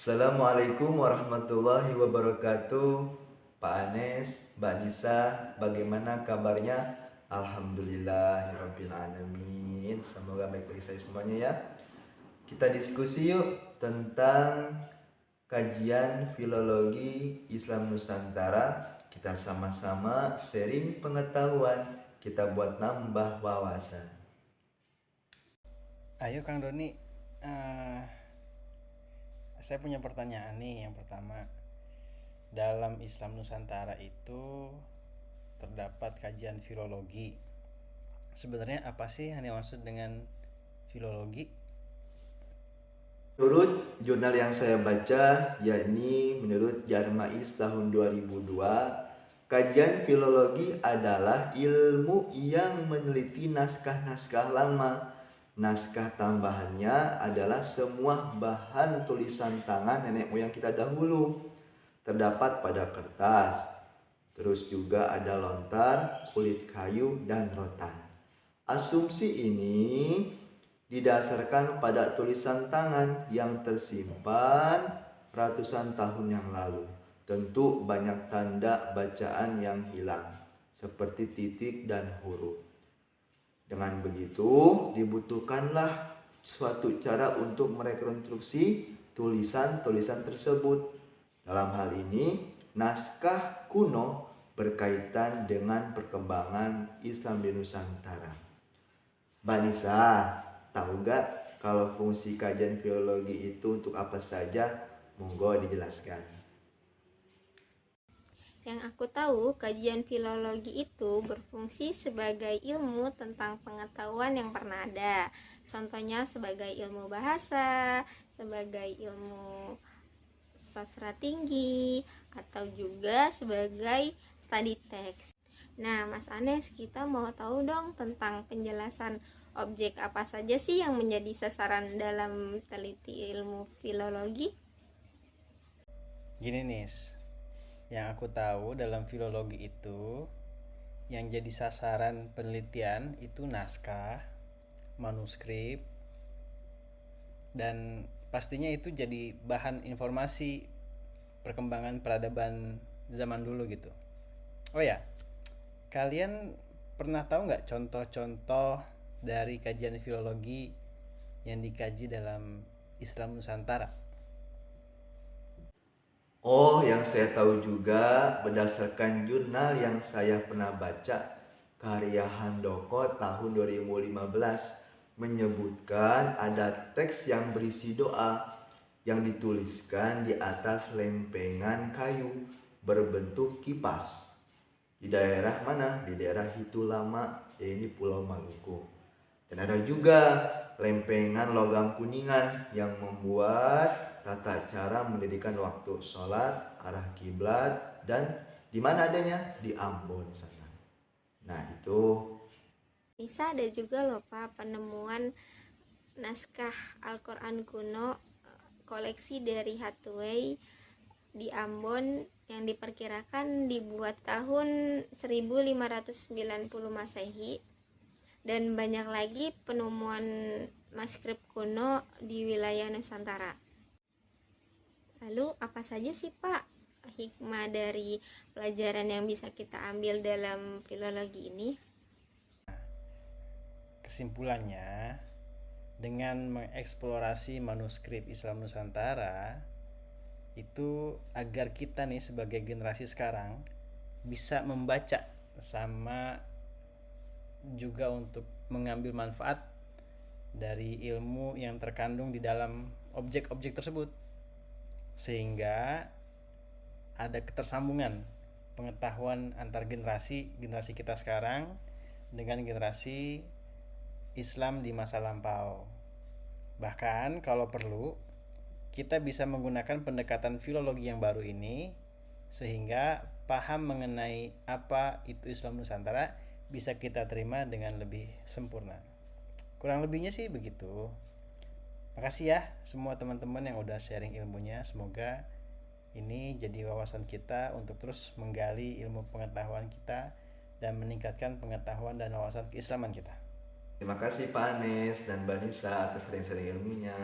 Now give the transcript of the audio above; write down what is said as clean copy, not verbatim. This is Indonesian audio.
Assalamualaikum warahmatullahi wabarakatuh. Pak Anes, Mbak Nisa, bagaimana kabarnya? Alhamdulillahirabbil alamin. Semoga baik-baik saja semuanya ya. Kita diskusi yuk tentang kajian filologi Islam Nusantara. Kita sama-sama sharing pengetahuan, kita buat nambah wawasan. Ayo Kang Doni, eh, saya punya pertanyaan nih. Yang pertama, dalam Islam Nusantara itu terdapat kajian filologi. Sebenarnya apa sih yang dimaksud dengan filologi? Menurut jurnal yang saya baca, yakni menurut Jarmais tahun 2002, kajian filologi adalah ilmu yang meneliti naskah-naskah lama. Naskah tambahannya adalah semua bahan tulisan tangan nenek moyang kita dahulu. Terdapat pada kertas, terus juga ada lontar, kulit kayu, dan rotan. Asumsi ini didasarkan pada tulisan tangan yang tersimpan ratusan tahun yang lalu. Tentu banyak tanda bacaan yang hilang, seperti titik dan huruf. Dengan begitu, dibutuhkanlah suatu cara untuk merekonstruksi tulisan-tulisan tersebut. Dalam hal ini, naskah kuno berkaitan dengan perkembangan Islam di Nusantara. Mbak Nisa, tahu gak kalau fungsi kajian filologi itu untuk apa saja? Monggo dijelaskan. Yang aku tahu, kajian filologi itu berfungsi sebagai ilmu tentang pengetahuan yang pernah ada. Contohnya sebagai ilmu bahasa, sebagai ilmu sastra tinggi, atau juga sebagai study text. Nah, Mas Anes, kita mau tahu dong tentang penjelasan objek apa saja sih yang menjadi sasaran dalam teliti ilmu filologi? Gini nih, yang aku tahu dalam filologi itu yang jadi sasaran penelitian itu naskah, manuskrip, dan pastinya itu jadi bahan informasi perkembangan peradaban zaman dulu gitu. Oh ya, kalian pernah tahu nggak contoh-contoh dari kajian filologi yang dikaji dalam Islam Nusantara? Oh, yang saya tahu juga berdasarkan jurnal yang saya pernah baca, karya Handoko tahun 2015 menyebutkan ada teks yang berisi doa yang dituliskan di atas lempengan kayu berbentuk kipas. Di daerah mana? Di daerah Hitulama, yaitu Pulau Maluku. Dan ada juga lempengan logam kuningan yang membuat tata cara mendirikan waktu sholat, arah kiblat, dan di mana adanya? Di Ambon sana. Nah itu. Bisa ada juga loh Pak penemuan naskah Al-Quran kuno koleksi dari Hathaway di Ambon yang diperkirakan dibuat tahun 1590 Masehi, dan banyak lagi penemuan manuskrip kuno di wilayah Nusantara. Lalu apa saja sih Pak hikmah dari pelajaran yang bisa kita ambil dalam filologi ini? Kesimpulannya, dengan mengeksplorasi manuskrip Islam Nusantara itu agar kita nih sebagai generasi sekarang bisa membaca sama juga untuk mengambil manfaat dari ilmu yang terkandung di dalam objek-objek tersebut, sehingga ada ketersambungan pengetahuan antar generasi kita sekarang dengan generasi Islam di masa lampau. Bahkan kalau perlu kita bisa menggunakan pendekatan filologi yang baru ini sehingga paham mengenai apa itu Islam Nusantara bisa kita terima dengan lebih sempurna. Kurang lebihnya sih begitu. Makasih ya semua teman-teman yang udah sharing ilmunya. Semoga ini jadi wawasan kita untuk terus menggali ilmu pengetahuan kita dan meningkatkan pengetahuan dan wawasan keislaman kita. Terima kasih Pak Anes dan Mbak Nisa atas sering-sering ilmunya.